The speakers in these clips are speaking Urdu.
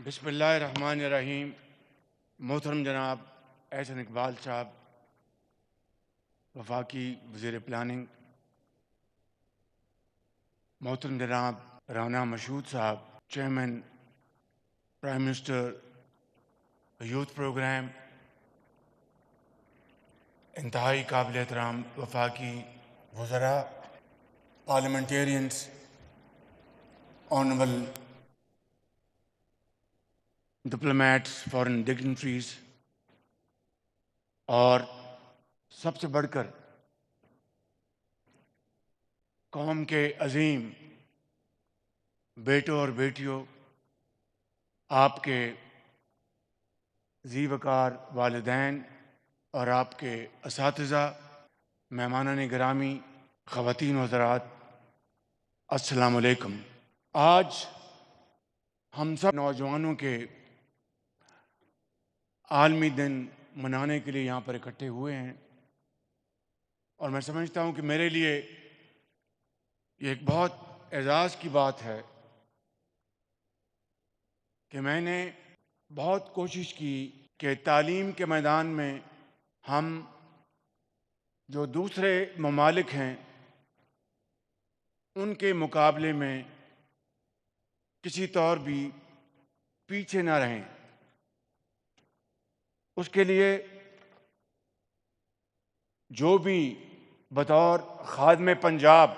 بسم اللہ الرحمن الرحیم۔ محترم جناب احسن اقبال صاحب، وفاقی وزیر پلاننگ، محترم جناب رانا مشہود صاحب، chairman prime minister youth programme, انتہائی قابل احترام وفاقی وزراء، parliamentarians, honourable diplomats, foreign dignitaries, اور سب سے بڑھ کر قوم کے عظیم بیٹوں اور بیٹیوں، آپ کے ذی وقار والدین اور آپ کے اساتذہ، مہمانان گرامی، خواتین و حضرات، السلام علیکم۔ آج ہم سب نوجوانوں کے عالمی دن منانے کے لیے یہاں پر اکٹھے ہوئے ہیں، اور میں سمجھتا ہوں کہ میرے لیے یہ ایک بہت اعزاز کی بات ہے کہ میں نے بہت کوشش کی کہ تعلیم کے میدان میں ہم جو دوسرے ممالک ہیں ان کے مقابلے میں کسی طور بھی پیچھے نہ رہیں۔ اس کے لیے جو بھی بطور خادم پنجاب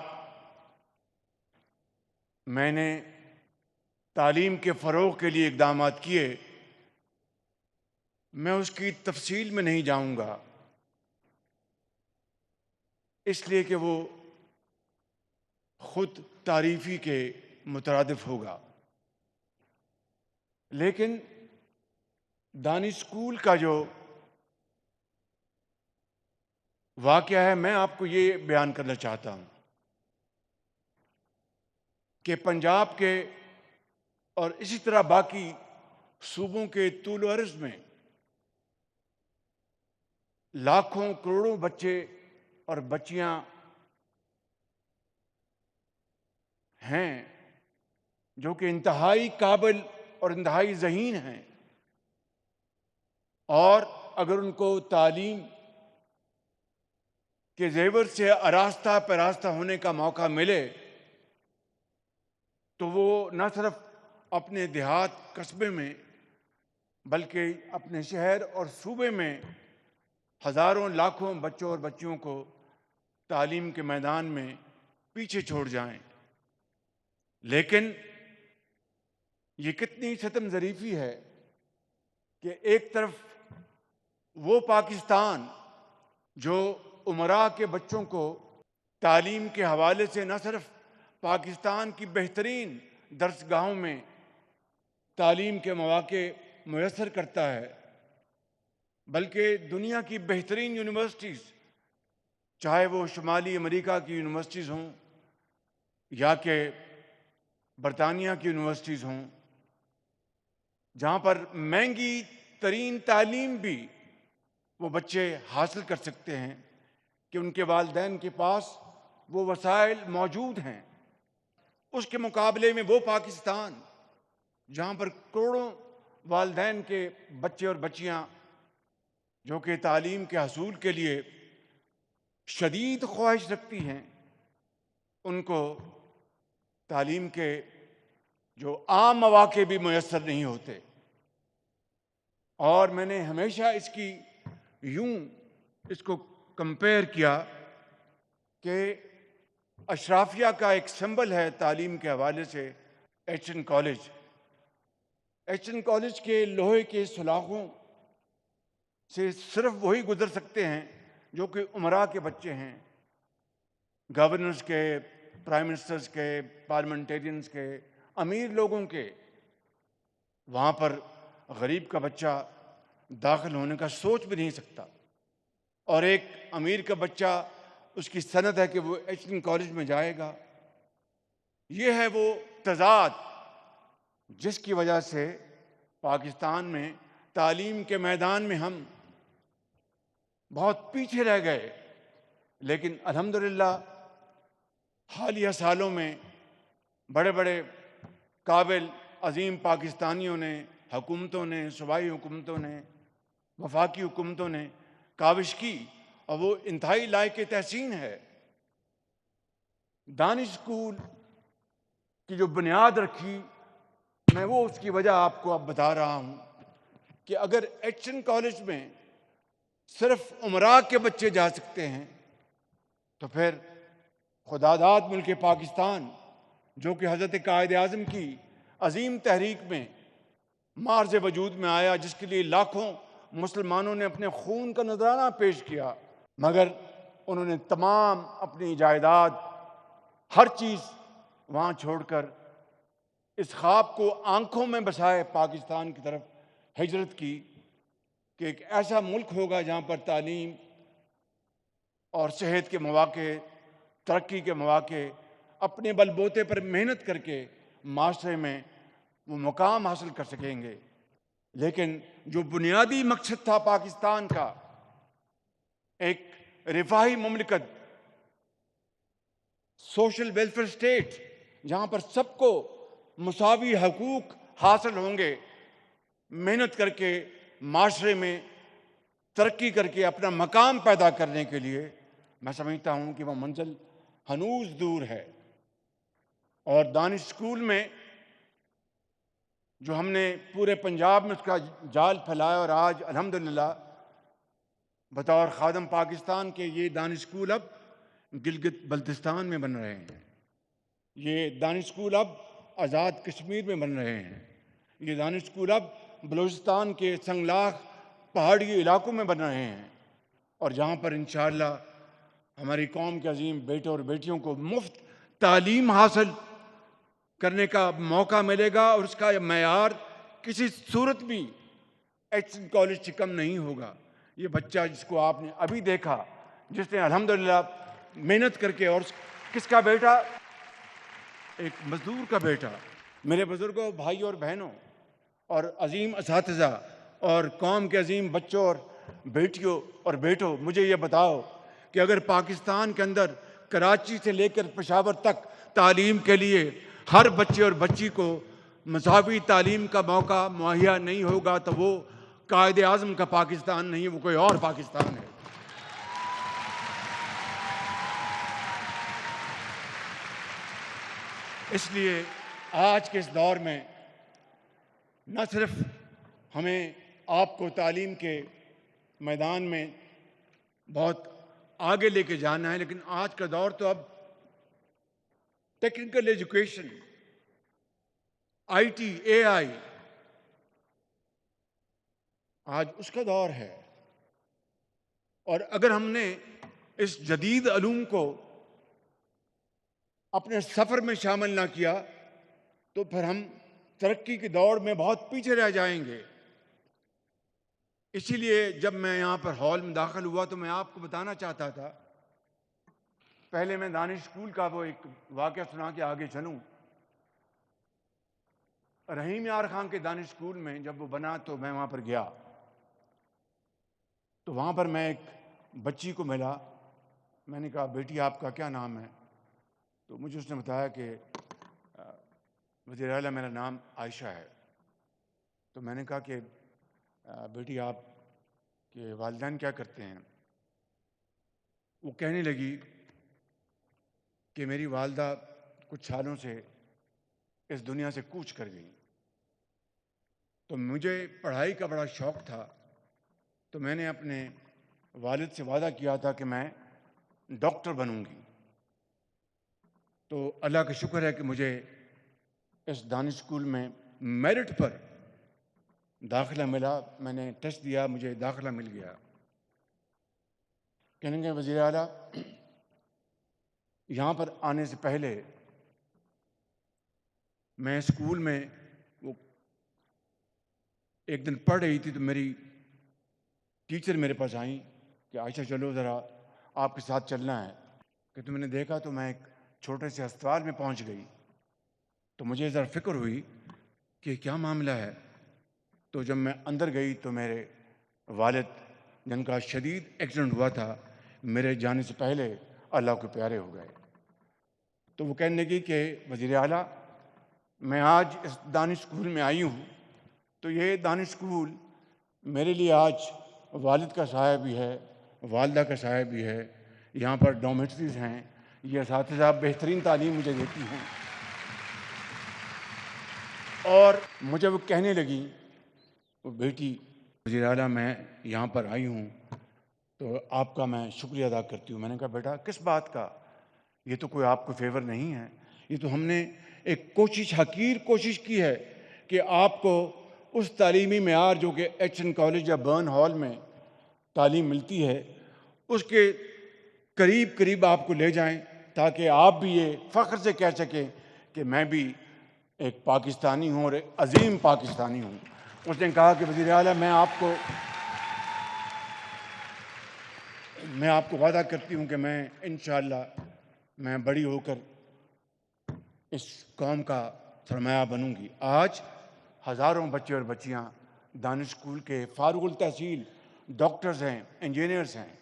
میں نے تعلیم کے فروغ کے لیے اقدامات کیے، میں اس کی تفصیل میں نہیں جاؤں گا، اس لیے کہ وہ خود تعریفی کے مترادف ہوگا۔ لیکن دانش اسکول کا جو واقعہ ہے، میں آپ کو یہ بیان کرنا چاہتا ہوں کہ پنجاب کے اور اسی طرح باقی صوبوں کے طول و عرض میں لاکھوں کروڑوں بچے اور بچیاں ہیں جو کہ انتہائی قابل اور انتہائی ذہین ہیں، اور اگر ان کو تعلیم کے زیور سے آراستہ پیراستہ ہونے کا موقع ملے تو وہ نہ صرف اپنے دیہات قصبے میں بلکہ اپنے شہر اور صوبے میں ہزاروں لاکھوں بچوں اور بچیوں کو تعلیم کے میدان میں پیچھے چھوڑ جائیں۔ لیکن یہ کتنی ستم ظریفی ہے کہ ایک طرف وہ پاکستان جو امراء کے بچوں کو تعلیم کے حوالے سے نہ صرف پاکستان کی بہترین درسگاہوں میں تعلیم کے مواقع میسر کرتا ہے، بلکہ دنیا کی بہترین یونیورسٹیز، چاہے وہ شمالی امریکہ کی یونیورسٹیز ہوں یا کہ برطانیہ کی یونیورسٹیز ہوں، جہاں پر مہنگی ترین تعلیم بھی وہ بچے حاصل کر سکتے ہیں کہ ان کے والدین کے پاس وہ وسائل موجود ہیں، اس کے مقابلے میں وہ پاکستان جہاں پر کروڑوں والدین کے بچے اور بچیاں جو کہ تعلیم کے حصول کے لیے شدید خواہش رکھتی ہیں، ان کو تعلیم کے جو عام مواقع بھی میسر نہیں ہوتے۔ اور میں نے ہمیشہ اس کو کمپیئر کیا کہ اشرافیہ کا ایک سمبل ہے تعلیم کے حوالے سے H N college. H N college کے لوہے کے سلاخوں سے صرف وہی گزر سکتے ہیں جو کہ امراء کے بچے ہیں، گورنرز کے، پرائم منسٹرز کے، پارلیمنٹیرینز کے، امیر لوگوں کے۔ وہاں پر غریب کا بچہ داخل ہونے کا سوچ بھی نہیں سکتا، اور ایک امیر کا بچہ اس کی سند ہے کہ وہ ایچ این کالج میں جائے گا۔ یہ ہے وہ تضاد جس کی وجہ سے پاکستان میں تعلیم کے میدان میں ہم بہت پیچھے رہ گئے۔ لیکن الحمدللہ حالیہ سالوں میں بڑے بڑے قابل عظیم پاکستانیوں نے حکومتوں نے، صوبائی حکومتوں نے، وفاقی حکومتوں نے کاوش کی، اور وہ انتہائی لائق تحسین ہے۔ دانش اسکول کی جو بنیاد رکھی، میں وہ اس کی وجہ آپ کو اب بتا رہا ہوں کہ اگر ایچ این کالج میں صرف امراء کے بچے جا سکتے ہیں تو پھر خدا داد ملک پاکستان، جو کہ حضرت قائد اعظم کی عظیم تحریک میں مارز وجود میں آیا، جس کے لیے لاکھوں مسلمانوں نے اپنے خون کا نذرانہ پیش کیا، مگر انہوں نے تمام اپنی جائیداد، ہر چیز وہاں چھوڑ کر اس خواب کو آنکھوں میں بسائے پاکستان کی طرف ہجرت کی کہ ایک ایسا ملک ہوگا جہاں پر تعلیم اور صحت کے مواقع، ترقی کے مواقع، اپنے بل بوتے پر محنت کر کے معاشرے میں وہ مقام حاصل کر سکیں گے۔ لیکن جو بنیادی مقصد تھا پاکستان کا، ایک رفاہی مملکت، سوشل ویلفیئر اسٹیٹ، جہاں پر سب کو مساوی حقوق حاصل ہوں گے، محنت کر کے معاشرے میں ترقی کر کے اپنا مقام پیدا کرنے کے لیے، میں سمجھتا ہوں کہ وہ منزل ہنوز دور ہے۔ اور دانش اسکول میں جو ہم نے پورے پنجاب میں اس کا جال پھیلایا، اور آج الحمدللہ بطور خادم پاکستان کے یہ دانش اسکول اب گلگت بلتستان میں بن رہے ہیں، یہ دانش اسکول اب آزاد کشمیر میں بن رہے ہیں، یہ دانش اسکول اب بلوچستان کے سنگلاخ پہاڑی علاقوں میں بن رہے ہیں، اور جہاں پر انشاءاللہ ہماری قوم کے عظیم بیٹے اور بیٹیوں کو مفت تعلیم حاصل کرنے کا موقع ملے گا، اور اس کا معیار کسی صورت بھی ایچ این کالج سے کم نہیں ہوگا۔ یہ بچہ جس کو آپ نے ابھی دیکھا، جس نے الحمدللہ محنت کر کے، اور کس کا بیٹا؟ ایک مزدور کا بیٹا۔ میرے بزرگوں، بھائیوں اور بہنوں، اور عظیم اساتذہ، اور قوم کے عظیم بچوں اور بیٹیوں اور بیٹوں، مجھے یہ بتاؤ کہ اگر پاکستان کے اندر کراچی سے لے کر پشاور تک تعلیم کے لیے ہر بچے اور بچی کو مساوی تعلیم کا موقع مہیا نہیں ہوگا تو وہ قائد اعظم کا پاکستان نہیں، وہ کوئی اور پاکستان ہے۔ اس لیے آج کے اس دور میں نہ صرف ہمیں آپ کو تعلیم کے میدان میں بہت آگے لے کے جانا ہے، لیکن آج کا دور تو اب ٹیکنیکل ایجوکیشن، آئی ٹی، اے آئی، آج اس کا دور ہے۔ اور اگر ہم نے اس جدید علوم کو اپنے سفر میں شامل نہ کیا تو پھر ہم ترقی کی دوڑ میں بہت پیچھے رہ جائیں گے۔ اسی لیے جب میں یہاں پر ہال میں داخل ہوا تو میں آپ کو بتانا چاہتا تھا، پہلے میں دانش اسکول کا وہ ایک واقعہ سنا کے آگے چلوں۔ رحیم یار خان کے دانش اسکول میں جب وہ بنا تو میں وہاں پر گیا، تو وہاں پر میں ایک بچی کو ملا۔ میں نے کہا، بیٹی آپ کا کیا نام ہے؟ تو مجھے اس نے بتایا کہ وزیر اعلیٰ میرا نام عائشہ ہے۔ تو میں نے کہا کہ بیٹی آپ کے والدین کیا کرتے ہیں؟ وہ کہنے لگی کہ میری والدہ کچھ سالوں سے اس دنیا سے کوچ کر گئی، تو مجھے پڑھائی کا بڑا شوق تھا، تو میں نے اپنے والد سے وعدہ کیا تھا کہ میں ڈاکٹر بنوں گی۔ تو اللہ کا شکر ہے کہ مجھے اس دانش اسکول میں میرٹ پر داخلہ ملا۔ میں نے ٹیسٹ دیا، مجھے داخلہ مل گیا۔ کہنے گے وزیر اعلیٰ، یہاں پر آنے سے پہلے میں اسکول میں وہ ایک دن پڑھ رہی تھی تو میری ٹیچر میرے پاس آئیں کہ عائشہ چلو ذرا آپ کے ساتھ چلنا ہے۔ کہ تو میں نے دیکھا تو میں ایک چھوٹے سے ہسپتال میں پہنچ گئی، تو مجھے ذرا فکر ہوئی کہ کیا معاملہ ہے۔ تو جب میں اندر گئی تو میرے والد جن کا شدید ایکسیڈنٹ ہوا تھا، میرے جانے سے پہلے اللہ کے پیارے ہو گئے۔ تو وہ کہنے لگی کہ وزیر اعلیٰ، میں آج اس دانش اسکول میں آئی ہوں تو یہ دانش اسکول میرے لیے آج والد کا سایہ بھی ہے، والدہ کا سایہ بھی ہے. یہاں پر ڈومیٹریز ہیں، یہ اساتذہ بہترین تعلیم مجھے دیتی ہیں. اور مجھے وہ کہنے لگی، وہ بیٹی وزیر اعلیٰ میں یہاں پر آئی ہوں تو آپ کا میں شکریہ ادا کرتی ہوں. میں نے کہا بیٹا کس بات کا؟ یہ تو کوئی آپ کو فیور نہیں ہے، یہ تو ہم نے ایک کوشش، حقیر کوشش کی ہے کہ آپ کو اس تعلیمی معیار جو کہ ایچ این کالج یا برن ہال میں تعلیم ملتی ہے اس کے قریب قریب آپ کو لے جائیں، تاکہ آپ بھی یہ فخر سے کہہ سکیں کہ میں بھی ایک پاکستانی ہوں اور ایک عظیم پاکستانی ہوں. اس نے کہا کہ وزیر اعلیٰ میں آپ کو وعدہ کرتی ہوں کہ میں انشاءاللہ میں بڑی ہو کر اس قوم کا سرمایہ بنوں گی. آج ہزاروں بچے اور بچیاں دانش اسکول کے فارغ التحصیل ڈاکٹرز ہیں، انجینئرز ہیں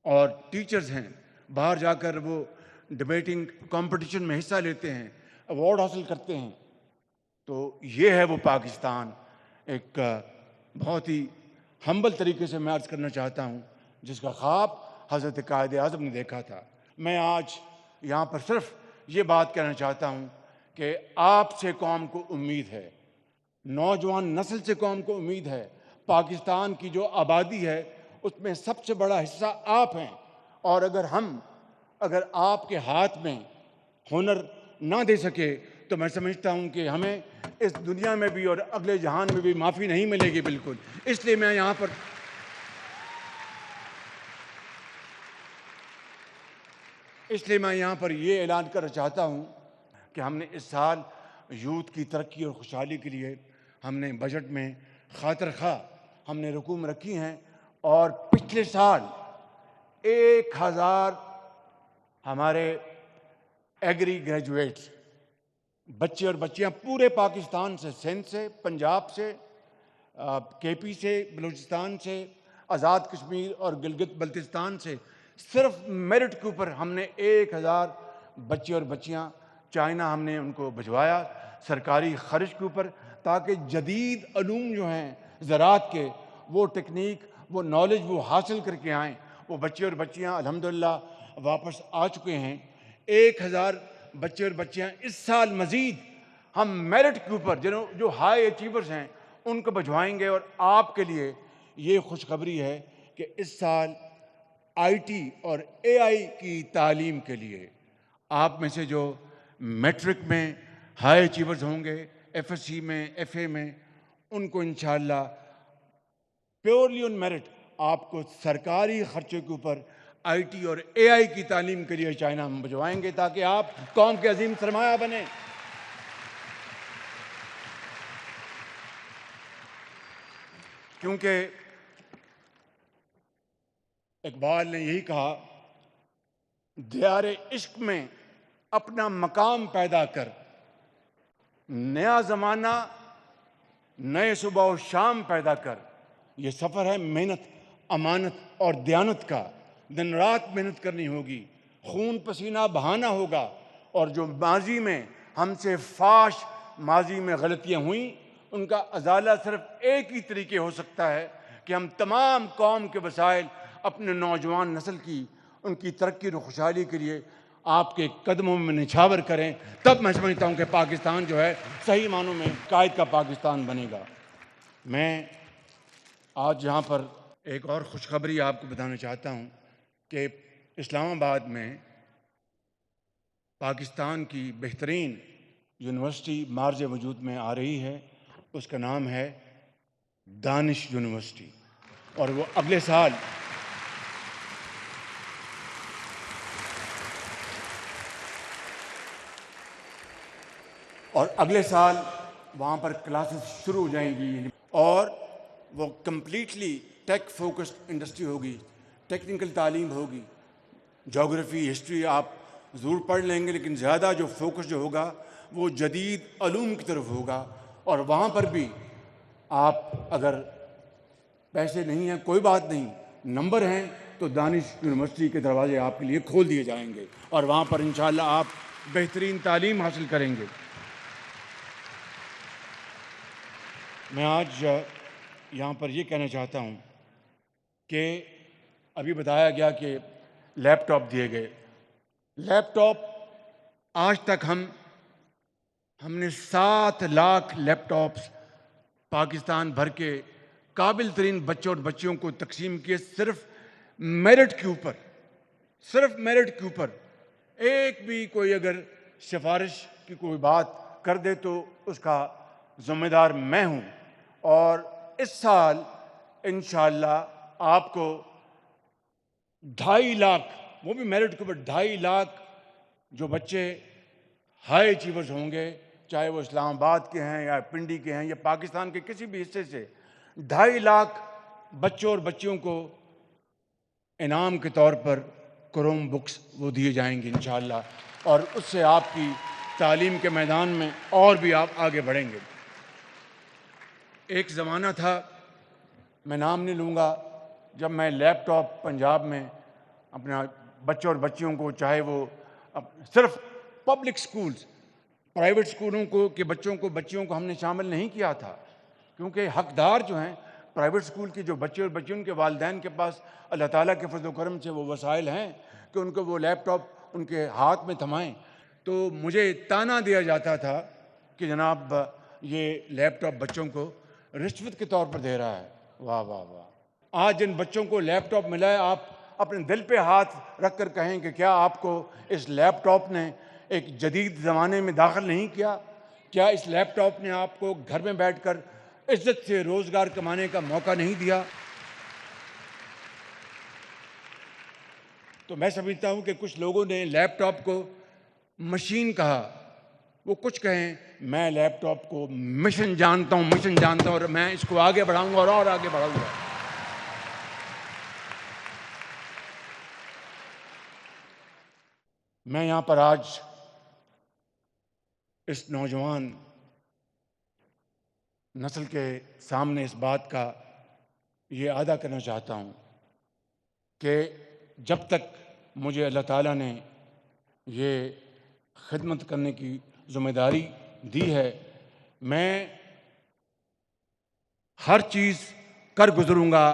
اور ٹیچرز ہیں. باہر جا کر وہ ڈبیٹنگ کمپٹیشن میں حصہ لیتے ہیں، ایوارڈ حاصل کرتے ہیں. تو یہ ہے وہ پاکستان، ایک بہت ہی ہمبل طریقے سے میں عرض کرنا چاہتا ہوں، جس کا خواب حضرت قائد اعظم نے دیکھا تھا. میں آج یہاں پر صرف یہ بات کہنا چاہتا ہوں کہ آپ سے قوم کو امید ہے، نوجوان نسل سے قوم کو امید ہے. پاکستان کی جو آبادی ہے اس میں سب سے بڑا حصہ آپ ہیں، اور اگر آپ کے ہاتھ میں ہنر نہ دے سکے تو میں سمجھتا ہوں کہ ہمیں اس دنیا میں بھی اور اگلے جہان میں بھی معافی نہیں ملے گی بالکل. اس لیے میں یہاں پر یہ اعلان کرنا چاہتا ہوں کہ ہم نے اس سال یوتھ کی ترقی اور خوشحالی کے لیے ہم نے بجٹ میں خاطر خواہ ہم نے رقوم رکھی ہیں، اور پچھلے سال 1000 ہمارے ایگری گریجویٹس بچے اور بچیاں پورے پاکستان سے، سندھ سے، پنجاب سے، کے پی سے، بلوچستان سے، آزاد کشمیر اور گلگت بلتستان سے، صرف میرٹ کے اوپر ہم نے 1000 بچے اور بچیاں چائنا ہم نے ان کو بھجوایا سرکاری خرچ کے اوپر، تاکہ جدید علوم جو ہیں زراعت کے، وہ ٹیکنیک، وہ نالج وہ حاصل کر کے آئیں. وہ بچے اور بچیاں الحمدللہ واپس آ چکے ہیں. 1000 بچے اور بچیاں اس سال مزید ہم میرٹ کے اوپر جو ہائی اچیورز ہیں ان کو بھجوائیں گے. اور آپ کے لیے یہ خوشخبری ہے کہ اس سال آئی ٹی اور اے آئی کی تعلیم کے لیے آپ میں سے جو میٹرک میں ہائی اچیورز ہوں گے، ایف ایس سی میں، ایف اے میں، ان کو انشاءاللہ پیورلی آن میرٹ آپ کو سرکاری خرچے کے اوپر آئی ٹی اور اے آئی کی تعلیم کے لیے چائنا ہم بھجوائیں گے، تاکہ آپ قوم کے عظیم سرمایہ بنیں. کیونکہ اقبال نے یہی کہا، دیار عشق میں اپنا مقام پیدا کر، نیا زمانہ نئے صبح و شام پیدا کر. یہ سفر ہے محنت، امانت اور دیانت کا. دن رات محنت کرنی ہوگی، خون پسینہ بہانا ہوگا، اور جو ماضی میں ہم سے فاش ماضی میں غلطیاں ہوئیں ان کا ازالہ صرف ایک ہی طریقے ہو سکتا ہے کہ ہم تمام قوم کے وسائل اپنے نوجوان نسل کی، ان کی ترقی اور خوشحالی کے لیے آپ کے قدموں میں نچھاور کریں. تب میں سمجھتا ہوں کہ پاکستان جو ہے صحیح معنوں میں قائد کا پاکستان بنے گا. میں آج یہاں پر ایک اور خوشخبری آپ کو بتانا چاہتا ہوں کہ اسلام آباد میں پاکستان کی بہترین یونیورسٹی مارج وجود میں آ رہی ہے. اس کا نام ہے دانش یونیورسٹی، اور وہ اگلے سال وہاں پر کلاسز شروع ہو جائیں گی، اور وہ کمپلیٹلی ٹیک فوکسڈ انڈسٹری ہوگی، ٹیکنیکل تعلیم ہوگی. جغرافی، ہسٹری آپ ضرور پڑھ لیں گے، لیکن زیادہ جو فوکس جو ہوگا وہ جدید علوم کی طرف ہوگا. اور وہاں پر بھی آپ اگر پیسے نہیں ہیں کوئی بات نہیں، نمبر ہیں تو دانش یونیورسٹی کے دروازے آپ کے لیے کھول دیے جائیں گے، اور وہاں پر انشاءاللہ آپ بہترین تعلیم حاصل کریں گے. میں آج یہاں پر یہ کہنا چاہتا ہوں کہ ابھی بتایا گیا کہ لیپ ٹاپ دیے گئے. لیپ ٹاپ آج تک ہم نے 7 لاکھ لیپ ٹاپس پاکستان بھر کے قابل ترین بچوں اور بچیوں کو تقسیم کیے، صرف میرٹ کے اوپر. صرف میرٹ کے اوپر ایک بھی کوئی اگر سفارش کی کوئی بات کر دے تو اس کا ذمہ دار میں ہوں. اور اس سال انشاءاللہ آپ کو 2.5 لاکھ، وہ بھی میرٹ کے اوپر 2.5 لاکھ جو بچے ہائی اچیورز ہوں گے، چاہے وہ اسلام آباد کے ہیں یا پنڈی کے ہیں یا پاکستان کے کسی بھی حصے سے، 2.5 لاکھ بچوں اور بچیوں کو انعام کے طور پر کروم بکس وہ دیے جائیں گے انشاءاللہ، اور اس سے آپ کی تعلیم کے میدان میں اور بھی آپ آگے بڑھیں گے. ایک زمانہ تھا، میں نام نہیں لوں گا، جب میں لیپ ٹاپ پنجاب میں اپنے بچوں اور بچیوں کو، چاہے وہ صرف پبلک سکولز، پرائیویٹ اسکولوں کو کہ بچوں کو بچیوں کو ہم نے شامل نہیں کیا تھا، کیونکہ حقدار جو ہیں پرائیویٹ اسکول کی جو بچے اور بچیوں کے والدین کے پاس اللہ تعالیٰ کے فضل و کرم سے وہ وسائل ہیں کہ ان کو وہ لیپ ٹاپ ان کے ہاتھ میں تھمائیں. تو مجھے تانا دیا جاتا تھا کہ جناب یہ لیپ ٹاپ بچوں کو رشوت کے طور پر دے رہا ہے. واہ واہ واہ! آج جن بچوں کو لیپ ٹاپ ملا ہے، آپ اپنے دل پہ ہاتھ رکھ کر کہیں کہ کیا آپ کو اس لیپ ٹاپ نے ایک جدید زمانے میں داخل نہیں کیا؟ کیا اس لیپ ٹاپ نے آپ کو گھر میں بیٹھ کر عزت سے روزگار کمانے کا موقع نہیں دیا؟ تو میں سمجھتا ہوں کہ کچھ لوگوں نے لیپ ٹاپ کو مشین کہا. وہ کچھ کہیں، میں لیپ ٹاپ کو مشن جانتا ہوں اور میں اس کو آگے بڑھاؤں گا اور آگے بڑھاؤں گا. میں یہاں پر آج اس نوجوان نسل کے سامنے اس بات کا یہ ادا کرنا چاہتا ہوں کہ جب تک مجھے اللہ تعالیٰ نے یہ خدمت کرنے کی ذمہ داری دی ہے، میں ہر چیز کر گزروں گا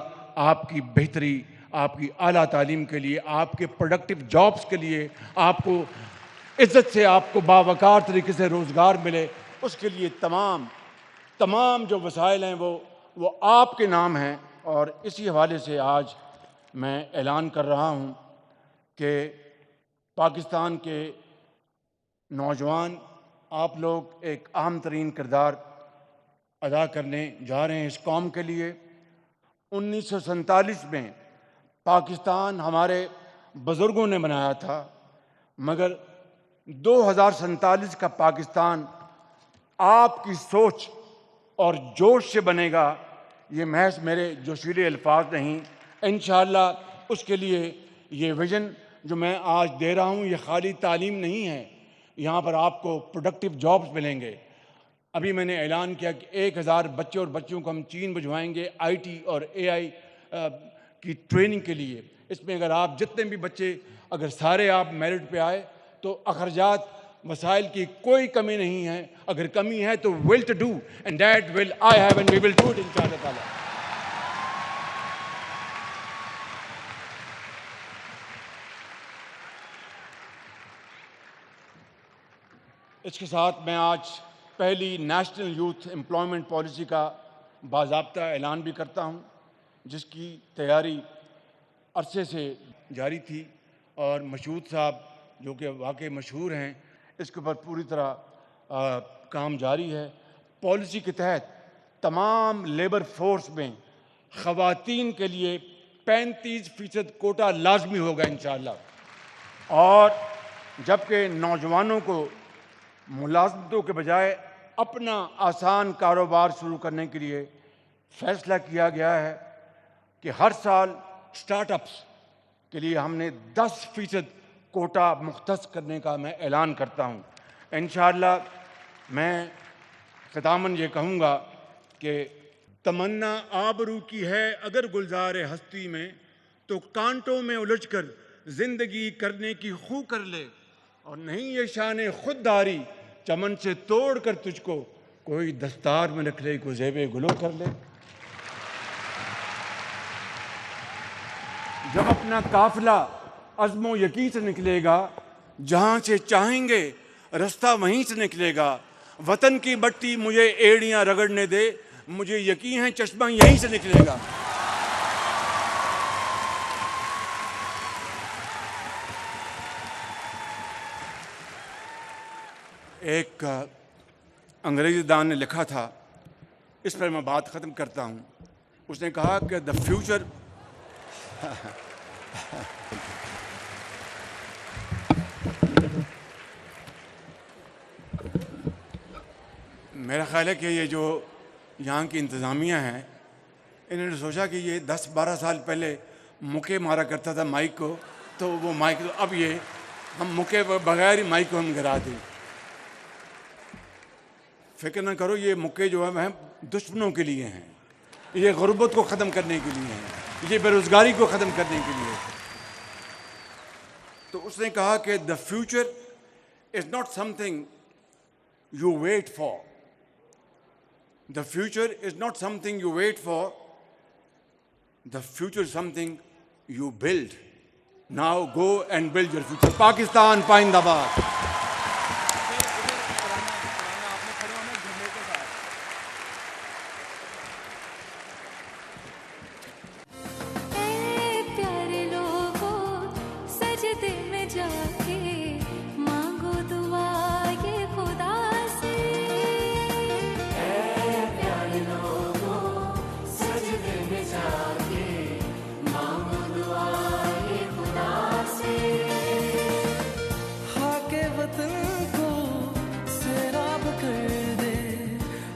آپ کی بہتری، آپ کی اعلیٰ تعلیم کے لیے، آپ کے پروڈکٹیو جابز کے لیے، آپ کو عزت سے، آپ کو باوقار طریقے سے روزگار ملے. اس کے لیے تمام جو وسائل ہیں وہ آپ کے نام ہیں. اور اسی حوالے سے آج میں اعلان کر رہا ہوں کہ پاکستان کے نوجوان، آپ لوگ ایک اہم ترین کردار ادا کرنے جا رہے ہیں اس قوم کے لیے. 1947 میں پاکستان ہمارے بزرگوں نے بنایا تھا، مگر 2047 کا پاکستان آپ کی سوچ اور جوش سے بنے گا. یہ محض میرے جوشیلے الفاظ نہیں. انشاءاللہ اس کے لیے یہ ویژن جو میں آج دے رہا ہوں، یہ خالی تعلیم نہیں ہے. یہاں پر آپ کو پروڈکٹیو جابز ملیں گے. ابھی میں نے اعلان کیا کہ 1000 بچے اور بچیوں کو ہم چین بھجوائیں گے آئی ٹی اور اے آئی کی ٹریننگ کے لیے. اس میں اگر آپ جتنے بھی بچے، اگر سارے آپ میرٹ پہ آئے تو اخراجات وسائل کی کوئی کمی نہیں ہے. اگر کمی ہے تو will to do and that will I have and we will do it انشاءاللہ تعالی. اس کے ساتھ میں آج پہلی نیشنل یوتھ امپلائمنٹ پالیسی کا باضابطہ اعلان بھی کرتا ہوں، جس کی تیاری عرصے سے جاری تھی. اور مشہود صاحب جو کہ واقعی مشہور ہیں، اس کے اوپر پوری طرح کام جاری ہے. پالیسی کے تحت تمام لیبر فورس میں خواتین کے لیے 35% کوٹا لازمی ہوگا انشاءاللہ. اور جبکہ نوجوانوں کو ملازمتوں کے بجائے اپنا آسان کاروبار شروع کرنے کے لیے فیصلہ کیا گیا ہے کہ ہر سال سٹارٹ اپس کے لیے ہم نے 10% کوٹا مختص کرنے کا میں اعلان کرتا ہوں. انشاءاللہ میں ختاماً یہ کہوں گا کہ تمنا آبرو کی ہے اگر گلزار ہستی میں، تو کانٹوں میں الجھ کر زندگی کرنے کی خو کر لے. اور نہیں یہ شان خودداری چمن سے توڑ کر تجھ کو کوئی دستار میں رکھ لے، کوئی زیب گلو کر لے. جب اپنا قافلہ عزم و یقین سے نکلے گا، جہاں سے چاہیں گے رستہ وہیں سے نکلے گا. وطن کی مٹی مجھے ایڑیاں رگڑنے دے، مجھے یقین ہے چشمہ یہیں سے نکلے گا. ایک انگریزی دان نے لکھا تھا، اس پر میں بات ختم کرتا ہوں. اس نے کہا کہ دا فیوچر میرا خیال ہے کہ یہ جو یہاں کی انتظامیہ ہیں، انہوں نے سوچا کہ یہ 10-12 سال پہلے مکے مارا کرتا تھا مائک کو، تو وہ مائک اب یہ ہم مکے بغیر ہی مائک کو ہم گرا دیں. فکر نہ کرو، یہ مکے جو ہیں دشمنوں کے لیے ہیں، یہ غربت کو ختم کرنے کے لیے ہیں، یہ بے روزگاری کو ختم کرنے کے لیے. تو اس نے کہا کہ the future is not something you wait for. The future is not something you wait for. The future is something you build. Now go and build your future. Pakistan پائندہ باد.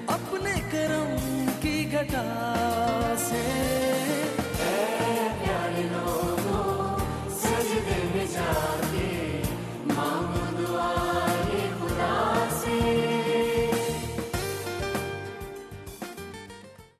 اپنے کرم کی گھٹا سے